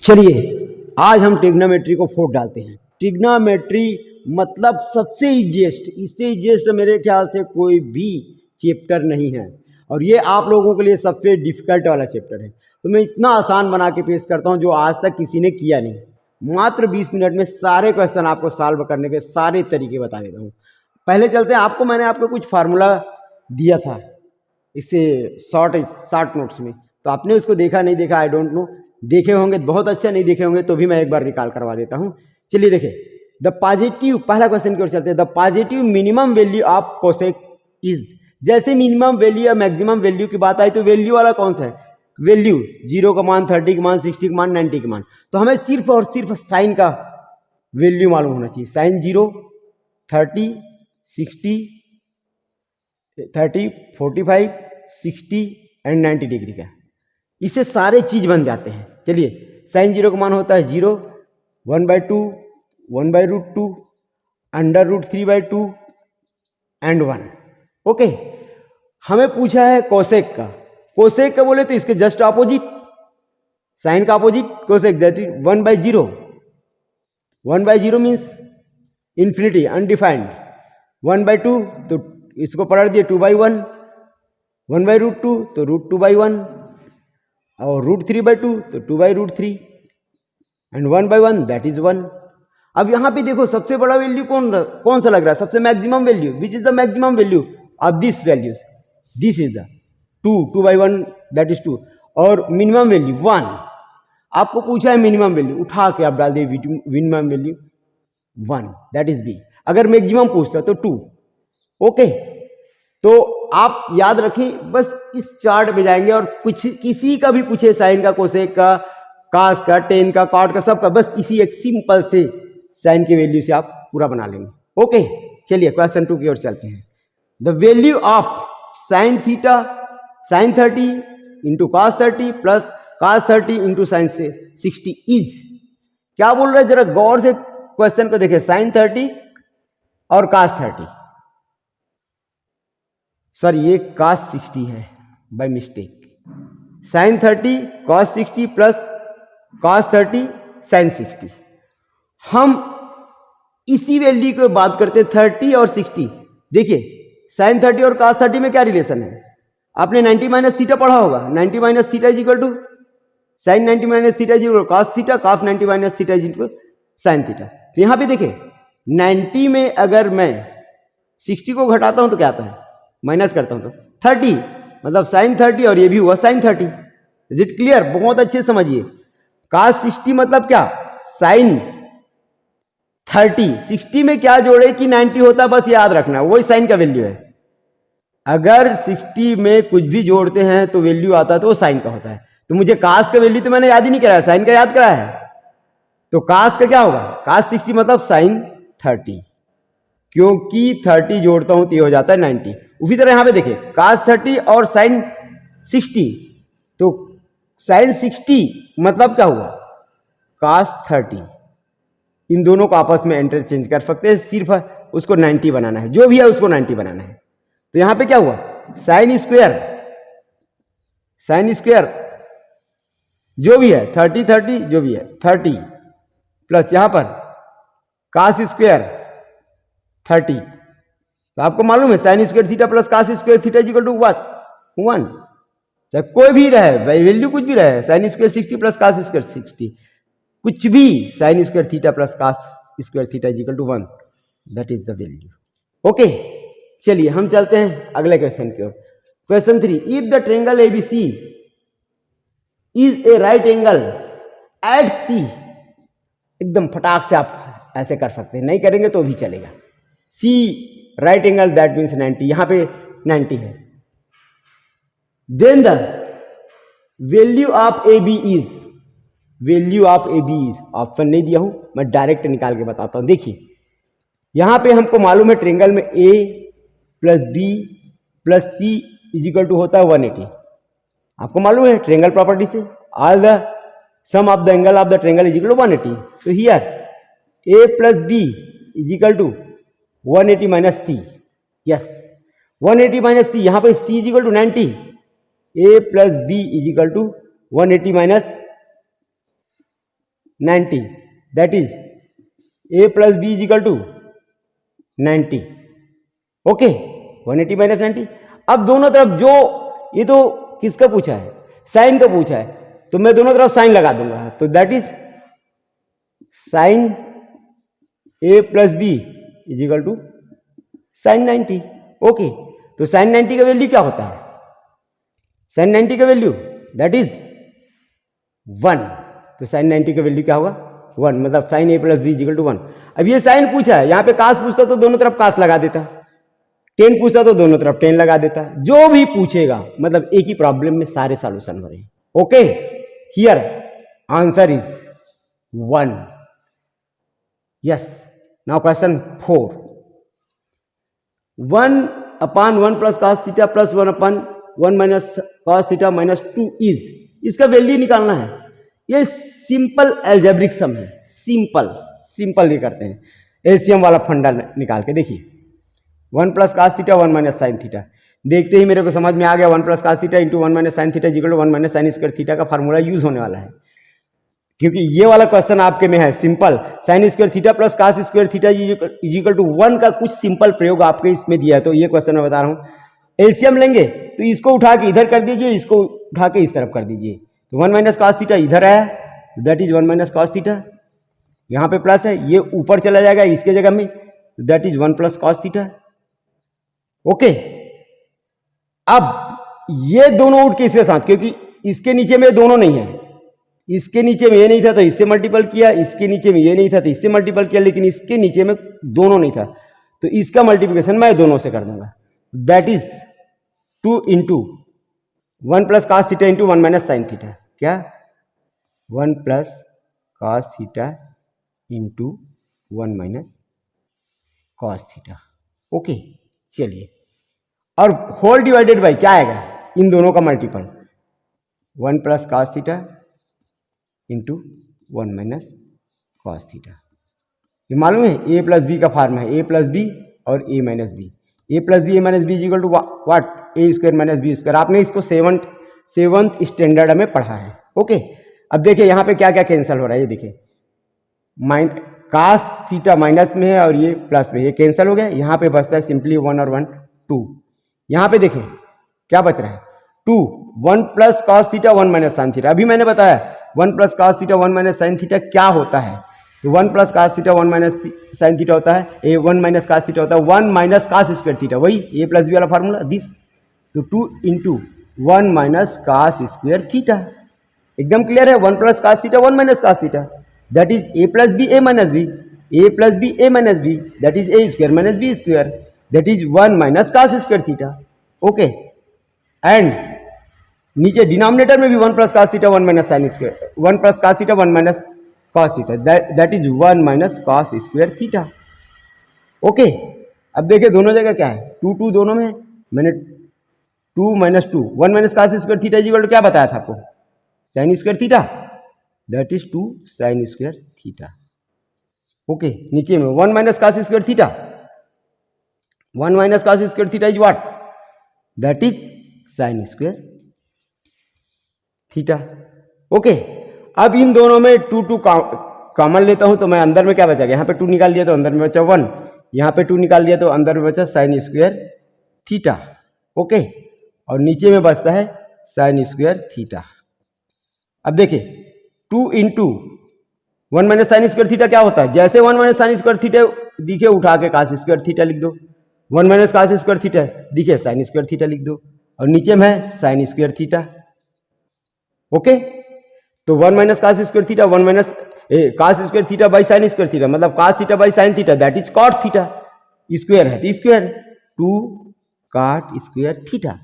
चलिए आज हम ट्रिग्नोमेट्री को फोड़ डालते हैं। ट्रिग्नोमेट्री मतलब सबसे इजीएस्ट, इससे इजीएस्ट मेरे ख्याल से कोई भी चैप्टर नहीं है और ये आप लोगों के लिए सबसे डिफिकल्ट वाला चैप्टर है। तो मैं इतना आसान बना के पेश करता हूँ जो आज तक किसी ने किया नहीं। मात्र 20 मिनट में सारे क्वेश्चन आपको सॉल्व करने के सारे तरीके बता देता हूँ। पहले चलते हैं, मैंने आपको कुछ फार्मूला दिया था इससे शॉर्ट नोट्स में, तो आपने उसको देखा नहीं देखा आई डोंट नो। देखे होंगे बहुत अच्छा, नहीं देखे होंगे तो भी मैं एक बार रिकॉल करवा देता हूं। चलिए देखें, द पॉजिटिव, पहला क्वेश्चन की ओर चलते हैं। The positive minimum value of cosec is. जैसे मिनिमम वैल्यू या मैक्सिमम वैल्यू की बात आई तो वैल्यू वाला कौन सा है? वैल्यू 0 का मान, 30 का मान, 60 का मान, 90 का मान। तो हमें सिर्फ और सिर्फ साइन का वैल्यू मालूम होना चाहिए। साइन 0, 30, 60, 30, 45, 60 एंड 90 डिग्री का, इससे सारे चीज बन जाते हैं। चलिए, साइन 0 का मान होता है 0, 1/2, 1/√2, √3/2 एंड 1। ओके, हमें पूछा है कोसेक का। कोसेक का बोले तो इसके जस्ट ऑपोजिट, साइन का opposite cosec, that is 1/0। 1/0 means infinity, undefined. 1/2 तो इसको पलट दिए 2/1, 1/√2 तो √2/1 और √3/2 तो 2/√3 एंड 1/1 दैट इज 1। अब यहां पे देखो सबसे बड़ा वैल्यू कौन सा लग रहा है? सबसे maximum value, which is the maximum value of this values? This is the 2/1 that is 2 और मिनिमम वैल्यू 1। आपको पूछा है मिनिमम वैल्यू, उठा के आप डाल दिए minimum value 1 that is B. अगर मैक्सिमम पूछता तो 2। ओके, तो आप याद रखें, बस इस चार्ट में जाएंगे और कुछ किसी का भी पूछे, साइन का, कोसेक का, कास का, टेन का, कॉट का, सबका, बस इसी एक सिंपल से साइन की वैल्यू से आप पूरा बना लेंगे। ओके, चलिए क्वेश्चन 2 की ओर चलते हैं। The value of sine theta, sine 30 into cos 30 plus cos 30 into sine 60 is. क्या बोल रहे हैं? जरा गौर से क्वेश्चन को देखें। साइन 30 और कॉस 30, सर ये cos 60 है by mistake. Sine 30 cos 60 plus cos 30 sine 60। हम इसी वैल्यू की बात करते हैं, 30 और 60। देखिए साइन 30 और cos 30 में क्या रिलेशन है? आपने 90 माइनस थीटा पढ़ा होगा। 90 minus theta is equal to sine 90 minus theta is equal to cos theta, cos 90 minus theta is equal to sine theta. तो यहां पे देखिए 90 में अगर मैं 60 को घटाता हूं तो क्या आता है? माइनस करता हूं तो 30, मतलब साइन 30 और ये भी हुआ साइन 30। Is it clear? बहुत अच्छे समझिए। cos 60 मतलब क्या? साइन 30। 60 में क्या जोड़े कि 90 होता, बस याद रखना, वही साइन का वैल्यू है। अगर 60 में कुछ भी जोड़ते हैं तो वैल्यू आता है तो वो साइन का होता है। तो मुझे cos का वैल्यू तो मैंने याद ही नहीं कराया, साइन का याद कराया है। तो cos का क्या होगा? cos 60 मतलब साइन 30, क्योंकि 30 जोड़ता हूं तो ये हो जाता है 90। उसी तरह यहां पे देखिए cos 30 और साइन 60, तो साइन 60 मतलब क्या हुआ? cos 30। इन दोनों को आपस में इंटरचेंज कर सकते हैं, सिर्फ उसको 90 बनाना है, जो भी है उसको 90 बनाना है। तो यहां पे क्या हुआ? साइन स्क्वायर, साइन स्क्वायर जो भी है 30 जो भी है 30 प्लस यहां पर cos स्क्वायर 30। तो आपको मालूम है sine square theta plus cos square theta is equal to what? 1। चाहे कोई भी रहे, वैल्यू कुछ भी रहे, sine square 60 plus cos square 60, कुछ भी, sine square theta plus cos square theta is equal to 1, that is the value. Okay, चलिए हम चलते हैं अगले क्वेश्चन की ओर। Question 3, if the triangle ABC is a right angle at C. एकदम फटाक से आप ऐसे कर सकते हैं, नहीं करेंगे तो भी चलेगा। See right angle that means 90, यहां पे 90 है। Then the value of A B is, value of A B is, option नहीं दिया हूं मैं, डायरेक्ट निकाल के बताता हूं। देखिए यहां पे हमको मालूम है ट्रायंगल में A plus B plus C is equal to होता है 180। आपको मालूम है ट्रायंगल प्रॉपर्टी से, all the sum of the angle of the triangle is equal to 180। तो here A plus B is equal to 180 minus C. Yes, 180 minus C, यहां पे C is equal to 90, A plus B is equal to 180 minus 90, that is a plus B is equal to 90. Okay, 180 minus 90. अब दोनों तरफ जो, ये तो किसका पूछा है, साइन का पूछा है, तो मैं दोनों तरफ साइन लगा दूंगा, तो that is sine a plus B is equal to sine 90. Okay, तो साइन 90 का वैल्यू क्या होता है, साइन 90 का वैल्यू दैट इज 1. तो साइन 90 का वैल्यू क्या होगा, 1, मतलब sine a plus B is equal to 1. अब ये साइन पूछा है, यहां पे कास पूछता तो दोनों तरफ कास लगा देता, टेन पूछता तो दोनों तरफ टेन लगा देता. जो भी पूछेगा, मतलब एक ही प्रॉब्लम में सारे सॉल्यूशन हो रहे हैं. Okay, here answer is 1. Yes, now question 4. 1/1 plus cos theta plus 1/1 minus cos theta minus 2 is, इसका वैल्यू निकालना है. ये सिंपल एल्जेब्रिक सम है, सिंपल ये करते हैं, एलसीएम वाला फंडा निकाल के देखिए. 1 plus cos theta 1 minus sine theta, देखते ही मेरे को समझ में आ गया 1 plus cos theta into 1 minus sine theta equal to 1 minus sine square theta का फार्मूला यूज होने वाला है, क्योंकि ये वाला क्वेश्चन आपके में है simple. Sine square theta plus cos square theta is equal to 1 का कुछ सिंपल प्रयोग आपके इसमें दिया है, तो ये क्वेश्चन मैं बता रहा हूँ. एलसीएम लेंगे तो इसको उठा के इधर कर दीजिए, इसको उठा के इस तरफ कर दीजिए, तो 1 माइनस कॉस थीटा इधर आया, that is 1 minus cos theta. यहाँ पे प्लस है, ये ऊपर चला जाएगा इसके जगह में, that is 1 plus cos theta. Okay, अब ये दोनों उठ के इसके साथ, क्योंकि इसके नीचे में दोनों नहीं है, इसके नीचे में ये नहीं था तो इससे मल्टीपल किया, इसके नीचे में ये नहीं था तो इससे मल्टीपल किया, लेकिन इसके नीचे में दोनों नहीं था तो इसका मल्टीप्लिकेशन मैं दोनों से कर दूंगा, दैट इज 2 इंटू 1 plus cos theta into 1 minus sine theta. क्या, 1 plus cos theta into 1 minus cos theta. Okay, चलिए, और होल डिवाइडेड बाई क्या आएगा, इन दोनों का multiple, 1 plus cos theta into 1 minus cos theta. ये मालूम है a प्लस बी का फार्म है, a प्लस बी और a minus B. a plus B a minus B is equal to what, a square minus B square. आपने इसको seventh standard में पढ़ा है. ओके, अब देखिए यहाँ पे क्या क्या कैंसिल हो रहा है, ये देखिए कास थीटा माइनस में है और ये प्लस में, ये कैंसिल हो गया. यहाँ पे बचता है सिंपली 1 और 1 2. यहाँ पे देखें क्या बच रहा है, 2, 1 plus cos theta 1 minus sine theta. अभी मैंने बताया 1 plus cos theta 1 minus sine theta क्या होता है, तो 1 plus cos theta 1 minus sine theta होता है, ए 1 माइनस कॉस थीटा होता है 1 माइनस कॉस स्क्वायर थीटा, वही ए प्लस बी वाला फार्मूला दिस. तो 2 इंटू 1 माइनस कॉस स्क्वायर थीटा, एकदम क्लियर है. 1 plus cos theta 1 minus cos theta, that is A plus B A minus B, A plus B A minus B, that is A square minus B square, that is 1 minus cos square theta. Okay, and नीचे denominator में भी 1 plus cos theta 1 minus sine square, 1 plus cos theta 1 minus cos theta, that is 1 minus cos square theta. Okay, अब देखिए दोनों जगह क्या है, 2 2 दोनों में, मैंने 2 minus 2 1 minus cos square theta is equal to क्या बताया था आपको, sine square theta, that is 2 sine square theta. Okay, नीचे में 1 minus cos square theta, 1 minus cos square theta is what, that is sine square theta. Okay, अब इन दोनों में 2 2 कॉमन लेता हूं तो मैं अंदर में क्या बचा, यहाँ पे 2 निकाल दिया तो अंदर में बचा 1, यहाँ पे 2 निकाल दिया तो अंदर में बचा साइन स्क्वायर थीटा. ओके, और नीचे में बचता है साइन स्क्वायर थीटा. अब देखिए 2 इंटू 1 माइनस साइन स्क्वायर थीटा क्या होता है, जैसे 1 माइनस साइन स्क्वायर थीटा दिखे उठा के कॉस स्क्वायर थीटा लिख दो, 1 माइनस कॉस स्क्वायर थीटा दिखे साइन स्क्वायर थीटा लिख दो, और नीचे में है साइन स्क्वायर थीटा. ओके, तो 1 minus cos square theta 1 minus cos square theta by sine square theta, मतलब cos theta by sine theta, that is cot theta. Square है तो square, 2 cot square theta.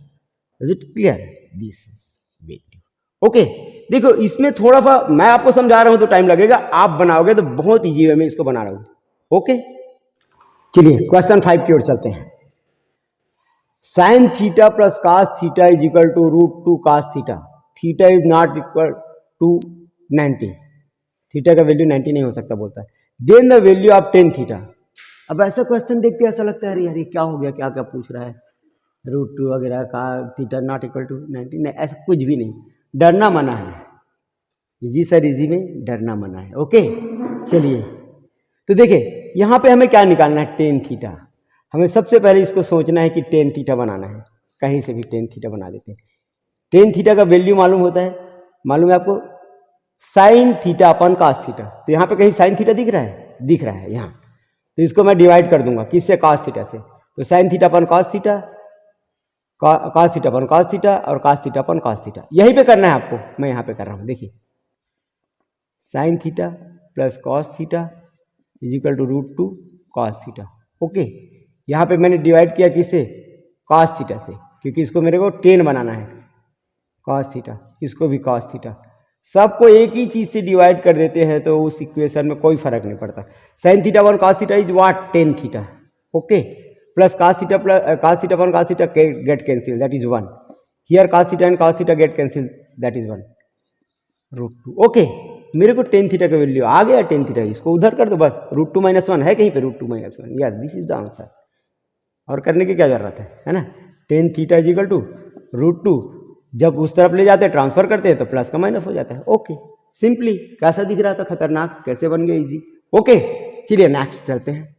Is it clear, this is value. Okay, देखो इसमें थोड़ा सा मैं आपको समझा रहा हूं तो टाइम लगेगा, आप बनाओगे तो बहुत ईजी है, मैं इसको बना रहा हूं. ओके, चलिए क्वेश्चन 5 की ओर चलते हैं. Sine theta plus cos theta is equal to √2 cos theta, theta is not equal to 90, theta का वैल्यू 90 नहीं हो सकता बोलता है, then the value of tan theta. अब ऐसा क्वेश्चन देखते ऐसा लगता है यार ये क्या हो गया, क्या क्या पूछ रहा है, √2 वगैरह का, थीटा नॉट इक्वल टू 90, नहीं ऐसा कुछ भी नहीं, डरना मना है. इजी सर इजी में डरना मना है। ओके चलिए, तो देखिए यहाँ पे हमें क्या निकालना है, टेन थीटा। हमें सबसे पहले इसको सोचना है कि टेन थीटा बनाना है, कहीं से भी टेन थीटा बना देते हैं। टेन थीटा का वैल्यू मालूम होता है, मालूम है आपको, साइन थीटा अपन कास थीटा। तो यहाँ पे कहीं साइन थीटा दिख रहा है, दिख रहा है यहाँ, तो इसको मैं डिवाइड कर दूंगा किससे, कास थीटा से। तो साइन थीटा अपन कास थीटा, कास थीटा अपन कास थीटा, और कास थीटा अपन कास थीटा। यहीं पे करना है आपको, मैं यहाँ पे कर रहा हूँ। देखिए sine theta plus cos theta is equal to √2 cos theta. Okay, यहाँ पे मैंने डिवाइड किया किससे, कॉस थीटा से, क्योंकि इसको मेरे को टेन बनाना है, कॉस थीटा, इसको भी कॉस थीटा। सबको एक ही चीज से डिवाइड कर देते हैं तो उस इक्वेशन में कोई फर्क नहीं पड़ता। Sine theta one cos theta is what, tan theta. Okay, plus cos theta plus cos theta upon cos theta get cancelled, that is 1. Here cos theta and cos theta get cancelled, that is 1 √2. Okay, मेरे को tan theta का value आ गया, tan theta, इसको उधर कर दो बस, √2 - 1 है कहीं पे, √2 - 1, yes this is the answer. और करने की क्या जरूरत है ना। Tan theta is equal to √2, जब उस तरफ ले जाते हैं ट्रांसफर करते हैं तो प्लस का माइनस हो जाता है। ओके सिंपली, कैसा दिख रहा था, खतरनाक, कैसे बन गया इजी। ओके चलिए नेक्स्ट चलते हैं।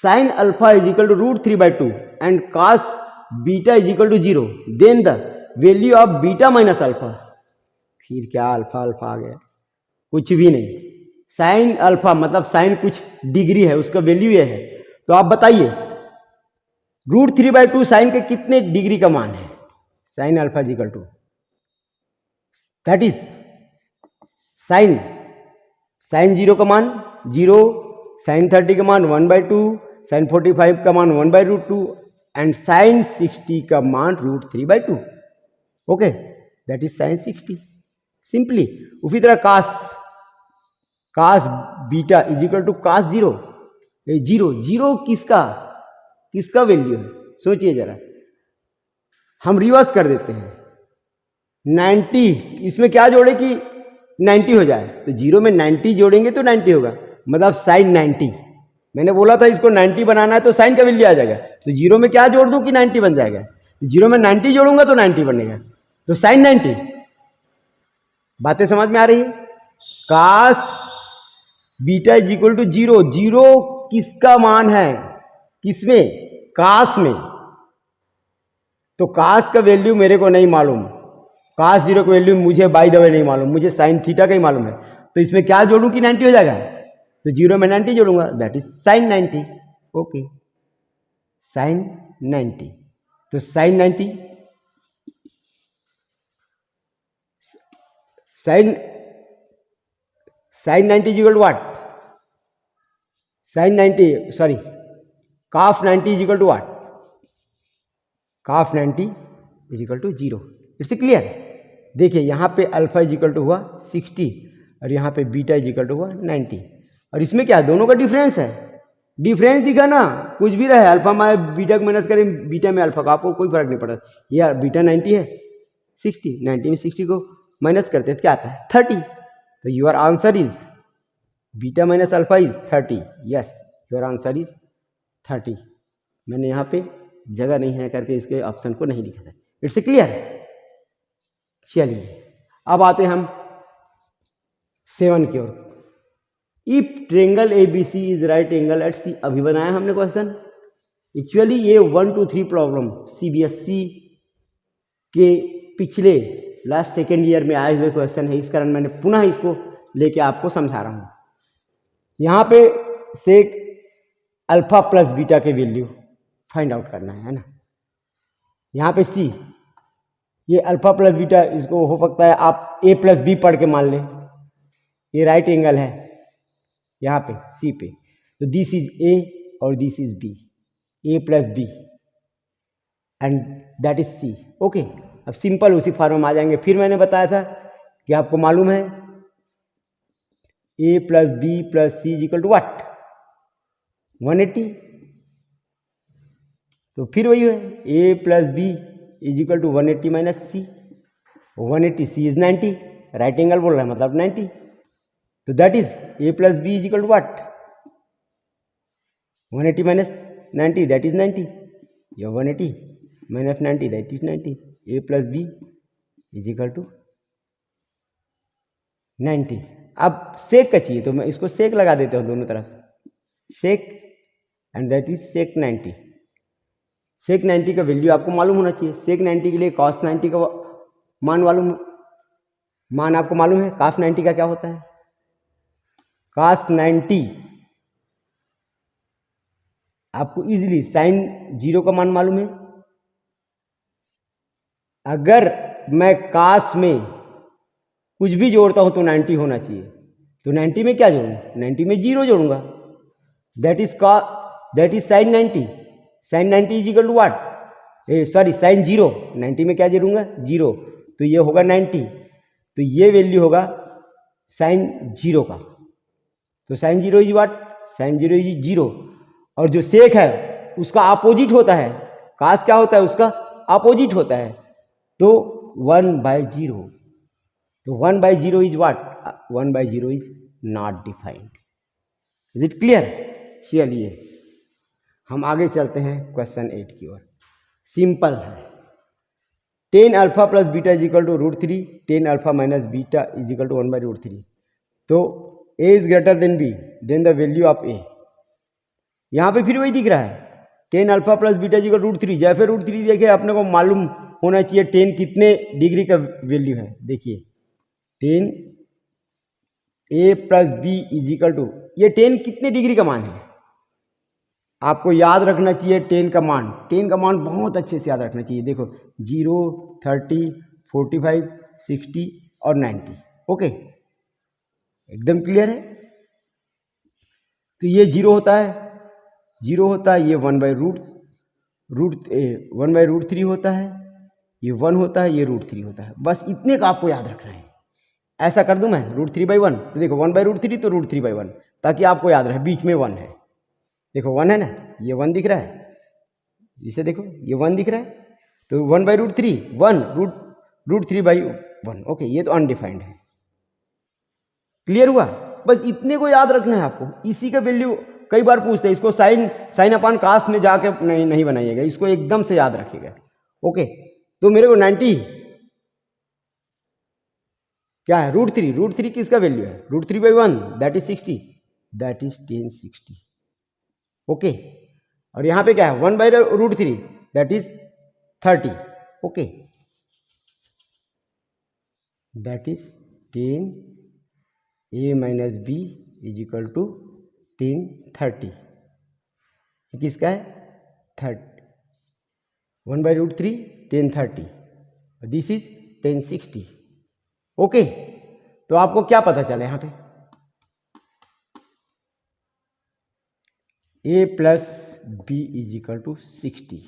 Sine alpha is equal to √3/2 and cos beta is equal to 0, then the value of beta minus alpha. फिर क्या अल्फा अल्फा आ गया, कुछ भी नहीं। साइन अल्फा मतलब साइन कुछ डिग्री है, उसका वैल्यू ये है। तो आप बताइए √3/2 साइन के कितने डिग्री का मान है। Sine alpha is equal to, that is sine, sine 0 का मान 0, साइन 30 का मान 1/2, साइन 45 का मान 1/√2 एंड साइन 60 का मान √3/2। Okay that is sine 60 simply. उसी तरह cos beta is equal to cos 0, 0 किसका वैल्यू है, सोचिए जरा। हम रिवर्स कर देते हैं, 90 इसमें क्या जोड़े कि 90 हो जाए, तो 0 में 90 जोड़ेंगे तो 90 होगा, मतलब साइन 90। मैंने बोला था इसको 90 बनाना है तो साइन का वैल्यू आ जाएगा, तो 0 में क्या जोड़ दूं कि 90 बन जाएगा, 0 में 90 जोड़ूंगा तो 90 बनेगा, तो साइन 90। बातें समझ में आ रही है। Cos beta is equal to 0, 0 किसका मान है, किसमें, कास में। तो कास का वैल्यू मेरे को नहीं मालूम, कास 0 का वैल्यू मुझे बाय द वे नहीं मालूम, मुझे साइन थीटा का ही मालूम है। तो इसमें क्या जोड़ूं कि 90 हो जाएगा, तो 0 में 90 जोड़ूंगा, that is sine 90। Okay sine 90, तो sine 90 sine 90 is equal to what, sine 90 sorry cos 90 is equal to what, cos 90 is equal to 0। It's clear. देखिए यहाँ पे अल्फा इज इक्वल टू हुआ 60 और यहाँ पे बीटा इज इक्वल टू हुआ 90, और इसमें क्या दोनों का डिफरेंस है, डिफरेंस दिखा ना, कुछ भी रहे, अल्फा में बीटा को माइनस करें, बीटा में अल्फा का, आपको कोई फर्क नहीं पड़ता। यार बीटा 90 है, 60, 90 में 60 को माइनस करते हैं तो क्या आता है 30। तो your answer is beta minus alpha is 30। Yes your answer is 30। मैंने यहाँ पे जगह नहीं है करके इसके ऑप्शन को नहीं लिखा था। It's clear. चलिए अब आते हम 7 की ओर। If triangle ABC is right angle at C, अभी बनाया हमने क्वेश्चन। एक्चुअली ये 1 2 3 प्रॉब्लम CBSE के पिछले लास्ट सेकेंड ईयर में आए हुए क्वेश्चन है, इस कारण मैंने पुनः इसको लेके आपको समझा रहा हूँ। यहाँ पे सेक अल्फा प्लस बीटा के वैल्यू फाइंड आउट करना है ना। यहाँ पे C, ये अल्फा प्लस बीटा, इसको हो सकता है आप A प्लस B पढ़ के मान लें, ये राइट एंगल है यहाँ पे C पे, तो दिस इज A और this is B, A plus B and that is C। Okay अब सिंपल उसी फॉर्म में आ जाएंगे। फिर मैंने बताया था कि आपको मालूम है A plus B plus C is equal to what, 180। तो फिर वही है A plus B is equal to 180 minus C, 180 C is 90, right angle बोल रहा है मतलब 90। तो that is A plus B is equal to what, 180 minus 90 that is 90, या 180 minus 90 that is 90। A plus B is equal to 90। अब सेक का चाहिए तो मैं इसको सेक लगा देता हूँ दोनों तरफ, सेक एंड दैट इज सेक 90। सेक 90 का वैल्यू आपको मालूम होना चाहिए। सेक 90 के लिए कॉस 90 का मान आपको मालूम है। कॉस 90 का क्या होता है? कॉस 90 आपको इजीली साइन 0 का मान मालूम है। अगर मैं कॉस में कुछ भी जोड़ता हूं तो 90 होना चाहिए, तो 90 में क्या जोड़ूं? 90 में 0 जोड़ूंगा। That is sine 90। Sine 90 is equal to what? Sorry sine 0, 90 में क्या जोड़ूंगा? 0, तो ये होगा 90। तो ये वैल्यू होगा साइन 0 का। तो sine 0 is what? Sine 0 is 0। और जो सेक है उसका अपोजिट होता है। कास क्या होता है? उसका अपोजिट होता है। तो 1/0। तो 1/0 is what? 1/0 is not defined. Is it clear? चलिए हम आगे चलते हैं क्वेश्चन 8 की ओर। सिंपल है। tan alpha plus beta is equal to √3, tan alpha minus beta is equal to 1/√3। तो a is greater than b, then the value of a। यहाँ पे फिर वही दिख रहा है, tan alpha plus beta is equal to √3। जैसे √3 देखिए अपने को मालूम होना चाहिए tan कितने डिग्री का वैल्यू है। देखिए tan a plus B is equal to, ये tan कितने डिग्री का मान है आपको याद रखना चाहिए। tan का मान बहुत अच्छे से याद रखना चाहिए। देखो 0, 30, 45, 60 और 90। ओके, एकदम क्लियर है। तो ये 0 होता है, 0 होता है, ये 1/√3 होता है, ये 1 होता है, ये √3 होता है। बस इतने का आपको याद रखना है। ऐसा कर दूं मैं √3/1, तो देखो 1/√3 तो √3/1, ताकि आपको याद रहे बीच में 1 है। देखो 1 है ना, ये 1 दिख रहा है, इसे देखो ये 1 दिख रहा है, तो 1/√3 1 √3/1। ओके, ये तो अनडिफाइंड है। क्लियर हुआ? बस इतने को याद रखना है आपको। इसी का वैल्यू कई बार पूछते हैं, इसको साइन अपान कास में जाके नहीं बनाइएगा, इसको एकदम से याद रखिएगा। ओके, तो मेरे को 90 क्या है? √3 किसका वैल्यू है? √3/1 that is 60, that is tan 60। Okay, और यहां पे क्या है? 1/√3 that is 30। Okay, that is tan a minus B is equal to tan 30। किसका है? 30, 1/√3 tan 30, this is tan 60। Okay, तो आपको क्या पता चला यहाँ पे? a plus B is equal to 60।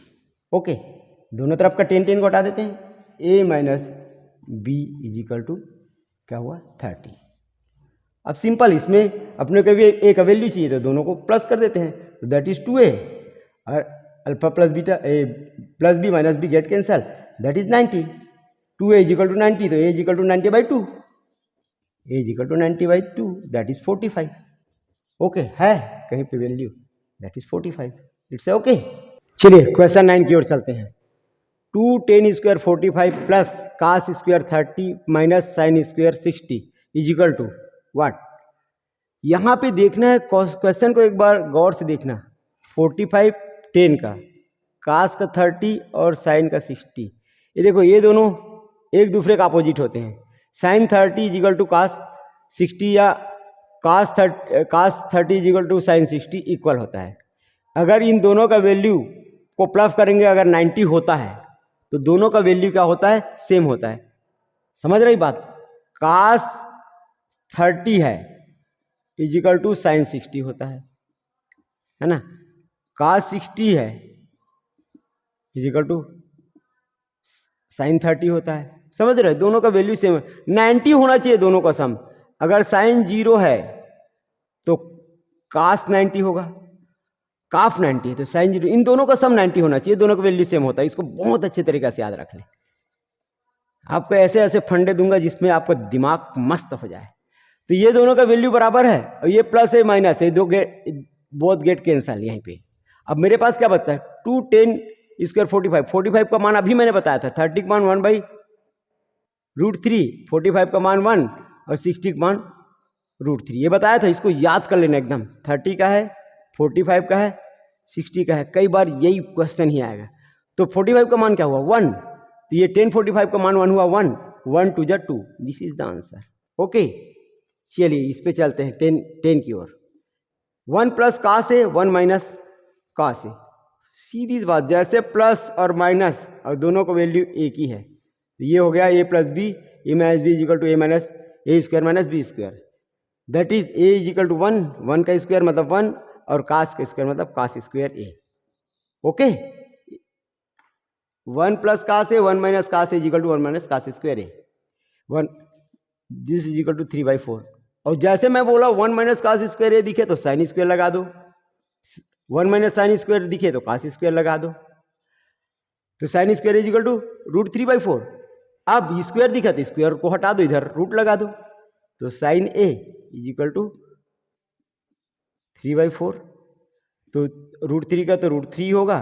Okay, दोनों तरफ का tan को हटा देते हैं। a minus B is equal to क्या हुआ? 30। अब सिंपल, इसमें अपने को भी a का वैल्यू चाहिए तो दोनों को प्लस कर देते हैं, तो दैट इज 2a। और alpha plus beta a plus B minus B get cancel, that is 90। 2a is equal to 90, तो a is equal to 90/2, a is equal to 90/2 that is 45। Okay, है कहीं पे value? That is 45। It's okay. चलिए question 9 की ओर चलते हैं। 2 tan square 45 plus cos square 30 minus sine square 60 is equal to what? यहाँ पे देखना है, क्वेश्चन को एक बार गौर से देखना। 45 tan का, कास का 30 और साइन का 60। ये देखो, ये दोनों एक दूसरे का अपोजिट होते हैं। Sine 30 is equal to cos 60 या cos 30 is equal to sine 60 equal होता है। अगर इन दोनों का वैल्यू को प्लस करेंगे, अगर 90 होता है तो दोनों का वैल्यू क्या होता है? सेम होता है। समझ रही बात? कास 30 है इज इक्वल टू साइन 60 होता है ना। कास 60 है इज इक्वल टू साइन 30 होता है। समझ रहे? दोनों का वैल्यू सेम है। 90 होना चाहिए दोनों का सम। अगर साइन 0 है तो कास 90 होगा, काफ 90 है तो साइन 0, इन दोनों का सम 90 होना चाहिए, दोनों का वैल्यू सेम होता है। इसको बहुत अच्छे तरीके से याद रख लें। आपको ऐसे ऐसे फंडे दूंगा जिसमें आपका दिमाग मस्त हो जाए। तो ये दोनों का वैल्यू बराबर है, और ये प्लस है माइनस है, बोथ गेट कैंसल यहीं पे। अब मेरे पास क्या बचता है? 2 tan स्क्वायर 45 का मान अभी मैंने बताया था। 30 का मान 1/√3, 45 का मान 1 और 60 का मान √3। ये बताया था, इसको याद कर लेना एकदम। 30 का है, 45 का है, 60 का है, कई बार यही क्वेश्चन ही आएगा। तो 45 का मान क्या हुआ 1, तो ये 1045 का मान 1 हुआ 1, 1 2 2, this is the answer. Okay, चलिए इस पे चलते हैं 10 की ओर। 1 plus cos A 1 minus cos A, सीधी सी बात, जैसे प्लस और माइनस और दोनों को वैल्यू एक ही है, तो ये हो गया a plus B, A minus B is equal to A minus A square minus B square, that is a is equal to 1, 1 का स्क्वायर मतलब 1 और cos का स्क्वायर मतलब cos square a। Okay, 1 plus cos A 1 minus cos A is equal to 1 minus cos square a, 1 this is equal to 3/4। और जैसे मैं बोला 1 minus cos square a दिखे तो साइन स्क्वायर लगा दो, 1 माइनस साइन स्क्वायर दिखे तो cos स्क्वायर लगा दो, तो sine square is equal to √3/4। अब स्क्वायर दिखा तो स्क्वायर को हटा दो, इधर रूट लगा दो, तो sine A is equal to 3/4, तो √3 का तो √3 होगा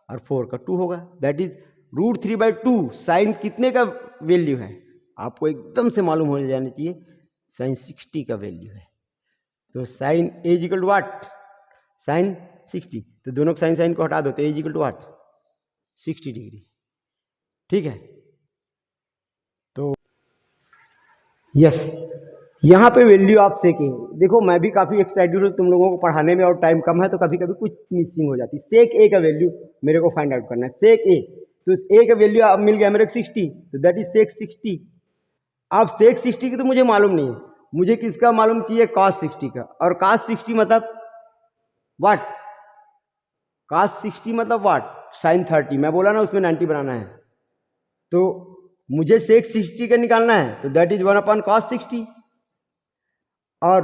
और 4 का 2 होगा, दैट इज √3/2। साइन कितने का वैल्यू है आपको एकदम से मालूम हो जाना चाहिए, साइन 60 का वैल्यू है। तो sine A is equal to what, sine 60, तो दोनों साइन साइन को हटा दो तो A is equal to what 60 degree. ठीक है, तो यस, यहाँ पे वैल्यू आप सेक ए, देखो मैं भी काफ़ी एक्साइटेड हूँ तुम लोगों को पढ़ाने में, और टाइम कम है तो कभी कभी कुछ मिसिंग हो जाती है। सेक ए का वैल्यू मेरे को फाइंड आउट करना है, सेक ए, तो इस ए का वैल्यू अब मिल गया मेरे को 60, तो दैट इज सेक 60। अब सेक 60 की तो मुझे मालूम नहीं है, मुझे किसका मालूम चाहिए cos 60 का, और cos 60 मतलब व्हाट, cos 60 मतलब व्हाट साइन 30, मैं बोला ना उसमें 90 बनाना है, तो मुझे सेक 60 का निकालना है, तो दैट इज 1/cos 60, और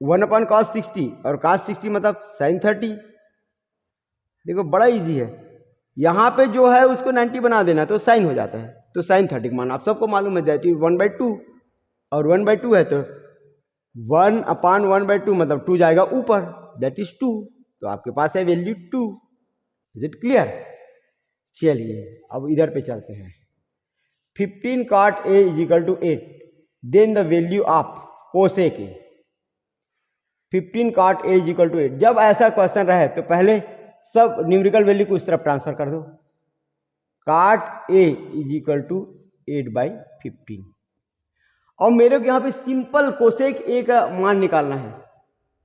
1/cos 60 और cos 60 मतलब साइन 30। देखो बड़ा इजी है, यहाँ पे जो है उसको 90 बना देना तो साइन हो जाता है, तो साइन 30 का मान आप सबको मालूम है दैट इज 1/2, और 1/2 है तो 1/1/2 मतलब 2 जाएगा ऊपर, दैट इज 2, तो आपके पास है वैल्यू 2। Is it clear? चलिए अब इधर पे चलते हैं। 15 cot A is equal to 8, then the value of cosec A। 15 cot A is equal to 8, जब ऐसा क्वेश्चन रहे तो पहले सब न्यूमेरिकल वैल्यू को उस तरफ ट्रांसफर कर दो। cot A is equal to 8/15, और मेरे को यहाँ पे सिंपल कोसेक A का मान निकालना है,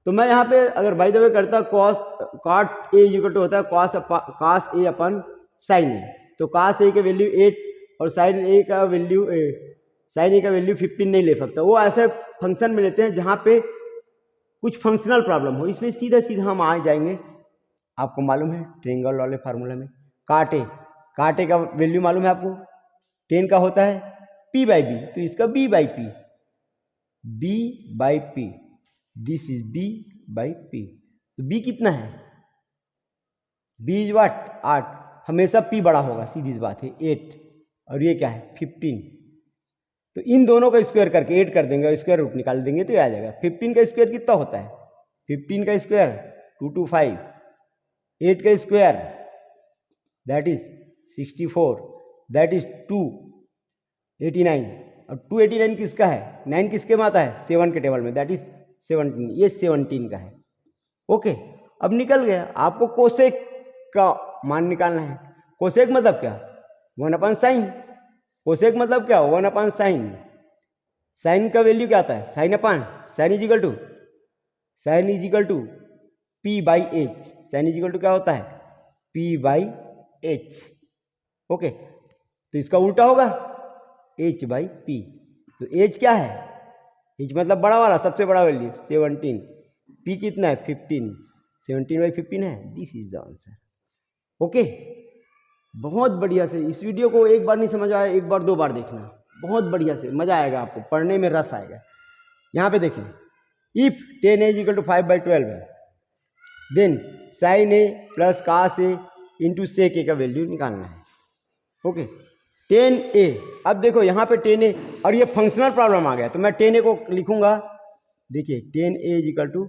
तो मैं यहाँ पे अगर बाय द वे करता cot A is equal to होता है cos A upon sine A, तो cos A का वैल्यू 8 और साइन A का वैल्यू 15 नहीं ले सकता, वो ऐसे फंक्शन में लेते हैं जहाँ पे कुछ फंक्शनल प्रॉब्लम हो। इसमें सीधा सीधा हम आ जाएंगे, आपको मालूम है ट्रायंगल वाले फार्मूला में cot A का वैल्यू मालूम है आपको, 10 का होता है P/B, तो इसका B/P, B/P, this is B/P, तो B कितना है, B इज व्हाट 8, हमेशा P बड़ा होगा, सीधी सी बात है 8, और ये क्या है 15, तो इन दोनों का स्क्वायर करके 8 कर देंगे और स्क्वायर रूट निकाल देंगे तो ये आ जाएगा। 15 का स्क्वायर कितना होता है, 15 का स्क्वायर 225, 8 का square that is 64, that is 289, और 289 किसका है, 9 किसके में आता है 7 के टेबल में, दैट इज 17, ये 17 का है। ओके, अब निकल गया, आपको कोसेक का मान निकालना है। कोसेक मतलब क्या 1/sin, कोसेक मतलब क्या 1/sin, साइन का वैल्यू क्या आता है sine is equal to P/H, sine is equal to क्या होता है P/H। ओके, तो इसका उल्टा होगा H/P, तो H क्या है, H मतलब बड़ा वाला सबसे बड़ा वैल्यू 17, P कितना है 15, 17/15 है, this is the answer. Okay, बहुत बढ़िया से इस वीडियो को एक बार नहीं समझ आया, एक बार 2 बार देखना, बहुत बढ़िया से मजा आएगा आपको, पढ़ने में रस आएगा। यहाँ पे देखिए, if 10A is equal to 5/12 है, then sine A plus cos A into sec A का वैल्यू निकालना है। ओके, 10A, अब देखो यहाँ पे 10A, और ये फंक्शनल प्रॉब्लम आ गया, तो मैं 10A को लिखूंगा, देखिए 10A इज इक्वल टू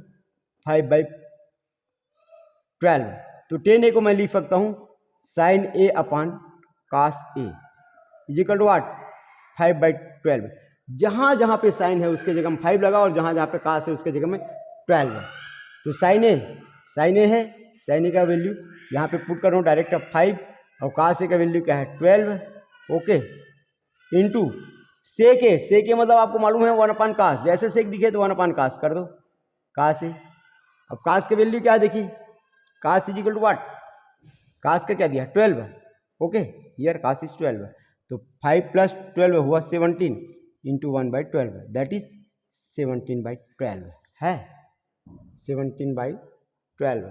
5/12, तो 10A को मैं लिख सकता हूँ sine A upon cos A is equal to what 5/12, जहाँ जहाँ पे साइन है उसके जगह में 5 लगा और जहाँ जहाँ पे कास है उसके जगह में 12 है। तो साइन ए है, साइन ए का वैल्यू यहाँ पे पुट कर रहा हूँ डायरेक्ट 5 और कास ए का वैल्यू क्या है 12। ओके, इंटू सेक ए मतलब आपको मालूम है 1 कास, जैसे सेक दिखे तो 1 कास कर दो कास ए। अब कास के वैल्यू क्या देखिए, कास इज इक्वल टू व्हाट, कास का क्या दिया 12। ओके, हियर कास इज 12 तो 5 प्लस 12 हुआ 17 इंटू 1/12 दैट इज 17/12 है, 17/12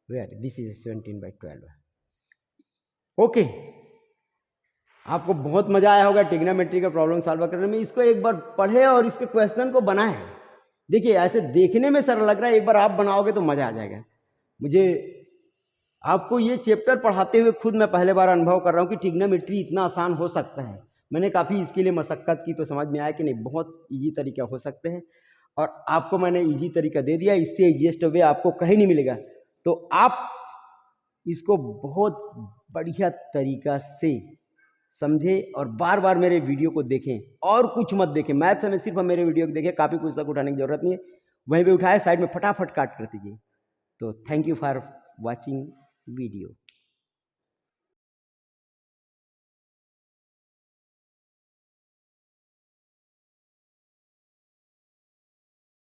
वेयर दिस इज 17/12। ओके, आपको बहुत मजा आया होगा ट्रिग्नोमेट्री का प्रॉब्लम सॉल्व करने में। इसको एक बार पढ़े और इसके क्वेश्चन को बनाएं। देखिए ऐसे देखने में सरल लग रहा है, एक बार आप बनाओगे तो मजा आ जाएगा। मुझे आपको ये चैप्टर पढ़ाते हुए खुद मैं पहले बार अनुभव कर रहा हूँ कि ट्रिग्नोमेट्री इतना आसान हो सकता है। मैंने काफ़ी इसके लिए मशक्क़त की तो समझ में आया कि नहीं, बहुत ईजी तरीका हो सकते हैं और आपको मैंने ईजी तरीका दे दिया। इससे ईजीएस्ट वे आपको कहीं नहीं मिलेगा, तो आप इसको बहुत बढ़िया तरीका से समझे और बार बार मेरे वीडियो को देखें और कुछ मत देखें। मैथ्स में सिर्फ मेरे वीडियो को देखें, काफ़ी पुस्तक उठाने की जरूरत नहीं है, वहीं पे उठाए साइड में फटाफट काट कर दीजिए। तो thank you for watching video.